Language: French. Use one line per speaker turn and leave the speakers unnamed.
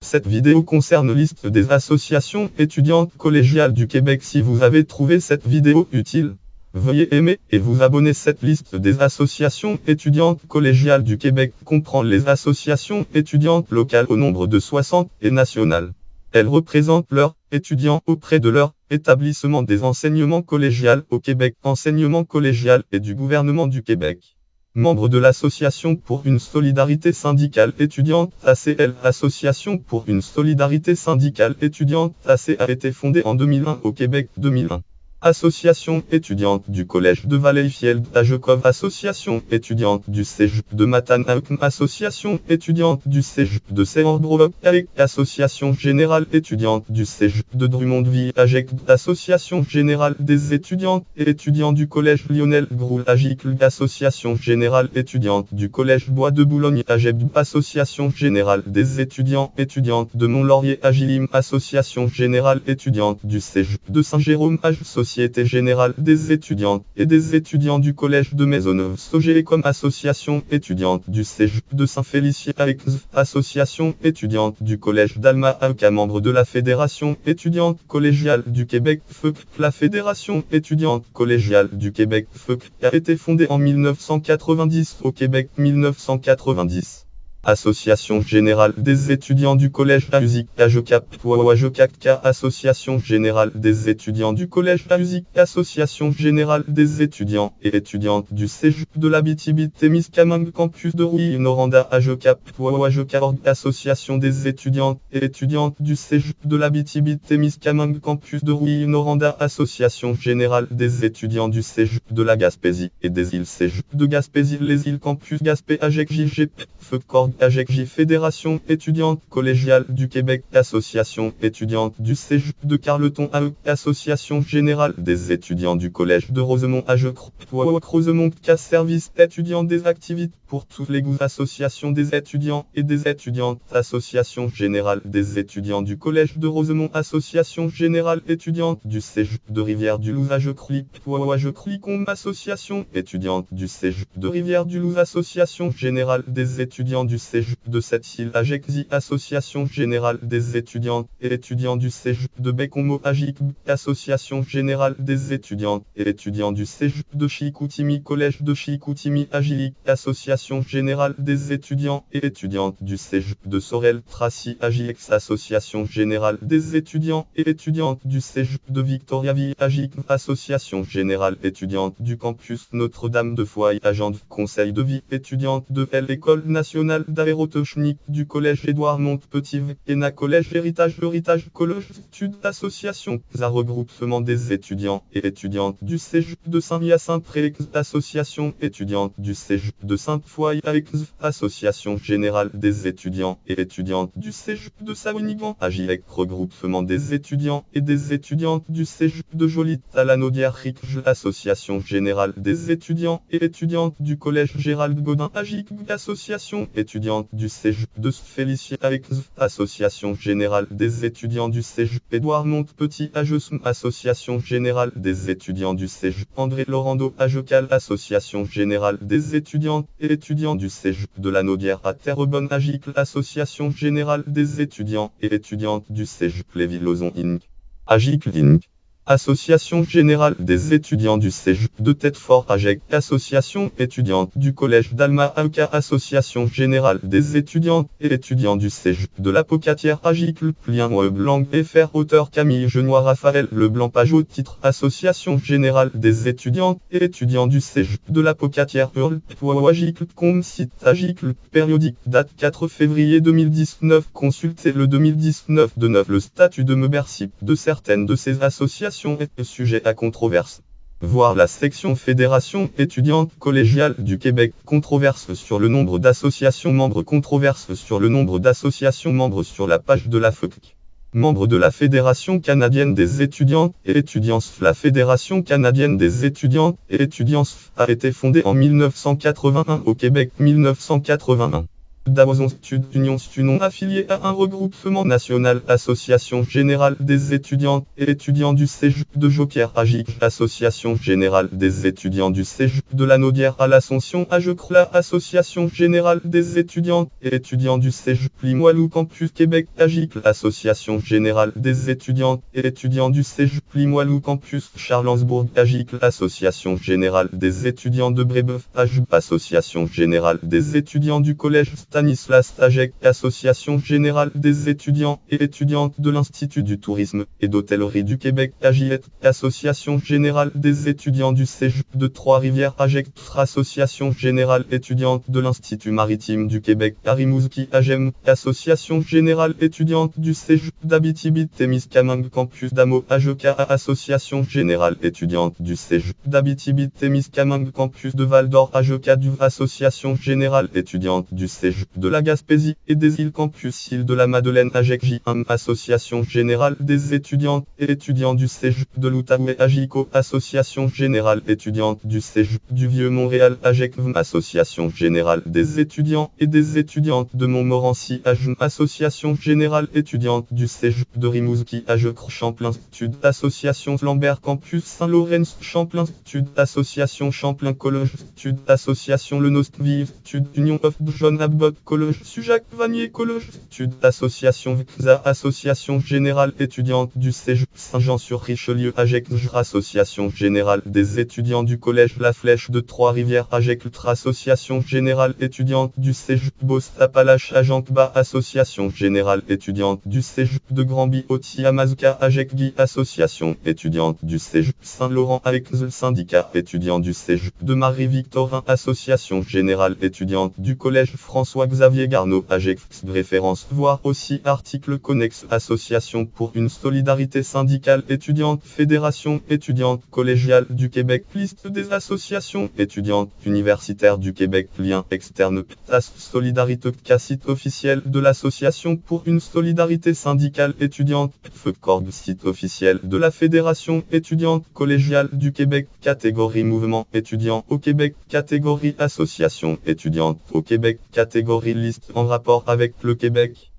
Cette vidéo concerne liste des associations étudiantes collégiales du Québec. Si vous avez trouvé cette vidéo utile, veuillez aimer et vous abonner. Cette liste des associations étudiantes collégiales du Québec comprend les associations étudiantes locales au nombre de 60 et nationales. Elles représentent leurs étudiants auprès de leur établissement des enseignements collégial au Québec, enseignement collégial et du gouvernement du Québec. Membre de l'Association pour une solidarité syndicale étudiante ACL. Association pour une solidarité syndicale étudiante AC a été fondée en 2001 au Québec. 2001. Association étudiante du Collège de Valleyfield à Jacov. Association étudiante du Cégep de Matane. Association étudiante du Cégep de Sherbrooke. Association générale étudiante du Cégep de Drummondville. Association générale des étudiantes et étudiants du Collège Lionel Groulx. Association générale étudiante du Collège Bois de Boulogne. Association générale des étudiants étudiantes de Mont-Laurier. Agilim. Association générale étudiante du Cégep de Saint-Jérôme. Société générale des étudiantes et des étudiants du Collège de Maisonneuve. Sogécom. Association étudiante du Cégep de Saint-Félicien. Association étudiante du Collège d'Alma. Membre de la Fédération étudiante collégiale du Québec. FEC. La Fédération étudiante collégiale du Québec FEC a été fondée en 1990 au Québec. 1990. Association générale des étudiants du Collège AUSIC AJOCAP. Association générale des étudiants du Collège AUSIC. Association générale des étudiants et étudiantes du Cégep de l'Abitibi-Témiscamingue Campus de Rouyn-Noranda. AJOCAP. Association des étudiantes et étudiantes du Cégep de l'Abitibi-Témiscamingue Campus de Rouyn-Noranda. Association générale des étudiants du Cégep de la Gaspésie et des îles Cégep de Gaspésie. Les îles Campus Gaspé. AJEC-JGP. AJEC-J Fédération étudiante collégiale du Québec. Association étudiante du Cégep de Carleton. Association générale des étudiants du Collège de Rosemont. AJEC Rosemont CAS Service étudiant des activités pour tous les goûts. Association des étudiants et des étudiantes. Association générale des étudiants du Collège de Rosemont. Association générale étudiante du Cégep de Rivière-du-Loup. AJEC-RICOM. Association étudiante du Cégep de Rivière-du-Loup. Association générale des étudiants du Cégep de Sept-Îles. AJEC-ZI. Association générale des étudiantes et étudiants du Cégep de Bécomo. AJIC. Association générale des étudiantes et étudiants du Cégep de Chicoutimi. Collège de Chicoutimi. AGILIC. Association générale des étudiants et étudiantes du Cégep de Sorel-Tracy. AGIX. Association générale des étudiants et étudiantes du Cégep de Victoriaville. AGIC. Association générale étudiante du campus Notre-Dame de Foix. Agent de conseil de vie étudiante de l'École nationale d'aérotechnique du Collège Édouard Montpetit. ENA. Collège Héritage Collège Stud. Association XA. Regroupement des étudiants et étudiantes du Cégep de Saint-Hyacinthe. Association étudiante du Cégep de Sainte-Foy. Association générale des étudiants et étudiantes du Cégep de Shawinigan. AJIEC. Regroupement des étudiants et des étudiantes du Cégep de Joliette-à-la-Naudière. Association générale des étudiants et étudiantes du Collège Gérald Godin. AJIC. Association étudiante du Cégep de Félicien. Association générale des étudiants du Cégep Édouard Montpetit. AJESM. Association générale des étudiants du Cégep André Laurando. AJECAL. Association générale des étudiantes et étudiants du Cégep de la Naudière à Terrebonne. AJIC. Association générale des étudiants et étudiantes du Cégep Lévis-Lauzon Inc. AJIC Inc. Association générale des étudiants du Cégep de Thetford. AJEC. Association étudiante du Collège d'Alma. Association générale des étudiantes et étudiants du Cégep de la Pocatière. AJIC. Lien Blanc FR. Auteur Camille Genois Raphaël Leblanc. Page au titre. Association générale des étudiantes et étudiants du Cégep de la Pocatière. AJIC. Com site. AJIC. Périodique. Date 4 février 2019. Consultez le 2019 de 9. Le statut de membership de certaines de ces associations est sujet à controverse. Voir la section Fédération étudiante collégiale du Québec. Controverse sur le nombre d'associations membres. Controverse sur le nombre d'associations membres sur la page de la FEC. Membre de la Fédération canadienne des étudiants et étudiants. La Fédération canadienne des étudiants et étudiants a été fondée en 1981 au Québec. 1981. d'Amazon Stud Union Stu non affilié à un regroupement national, Association Générale des étudiantes et étudiants du Cégep de Joker Agic, Association Générale des étudiants du Cégep de la Naudière à l'Ascension à Jecrola, Association Générale des étudiantes et étudiants du Cégep Limoilou Campus Québec Agic, Association Générale des étudiantes et étudiants du Cégep Limoilou Campus Charlesbourg Agic, Association Générale des étudiants de Brébeuf Agic, Association Générale des étudiants du Collège Stanislas Agec, Association Générale des étudiants et étudiantes de l'Institut du Tourisme et d'Hôtellerie du Québec AGIET, Association Générale des étudiants du Cégep de Trois-Rivières AGEC, Association Générale étudiante de l'Institut Maritime du Québec à Rimouski AGEM, Association Générale étudiante du Cégep d'Abitibi-Témiscamingue Campus d'Amo AJECA, Association Générale étudiante du Cégep d'Abitibi-Témiscamingue Campus de Val-d'Or AJECA du Association Générale étudiante du Cégep de la Gaspésie et des îles Campus Île de la Madeleine AGEC J1, Association Générale des étudiantes et étudiants du Cégep de l'Outaouais AGICO, Association Générale étudiante du Cégep du Vieux-Montréal AGECVM, Association Générale des étudiants et des étudiantes de Montmorency AGM, Association Générale étudiante du Cégep de Rimouski AGECR Champlain Stud, Association Lambert Campus Saint-Laurent Champlain Stud, Association Champlain College Stud, Association Le Nostvive Stud, Union of John Abbott College Sujac Vanier College Stud, Association VIXA, Association Générale étudiante du Cégep Saint-Jean-sur-Richelieu AGECJR, Association Générale des étudiants du Collège La Flèche de Trois-Rivières AGECLTR, Association Générale étudiante du Cégep Beauce-Appalaches Agencba, Association Générale étudiante du Cégep de Granby-Oti Amazuka AGECGI, Association étudiante du Cégep Saint-Laurent avec le syndicat étudiant du Cégep de Marie-Victorin, Association Générale étudiante du Collège François-Xavier Garneau AGEC, référence voir aussi article connexe, Association pour une solidarité syndicale étudiante, Fédération étudiante collégiale du Québec, liste des associations étudiantes universitaires du Québec, lien externe, PTAS, Solidarité, site officiel de l'Association pour une solidarité syndicale étudiante, FECORG, site officiel de la Fédération étudiante collégiale du Québec, catégorie mouvement étudiant au Québec, catégorie association étudiante au Québec, catégorie liste en rapport avec le Québec.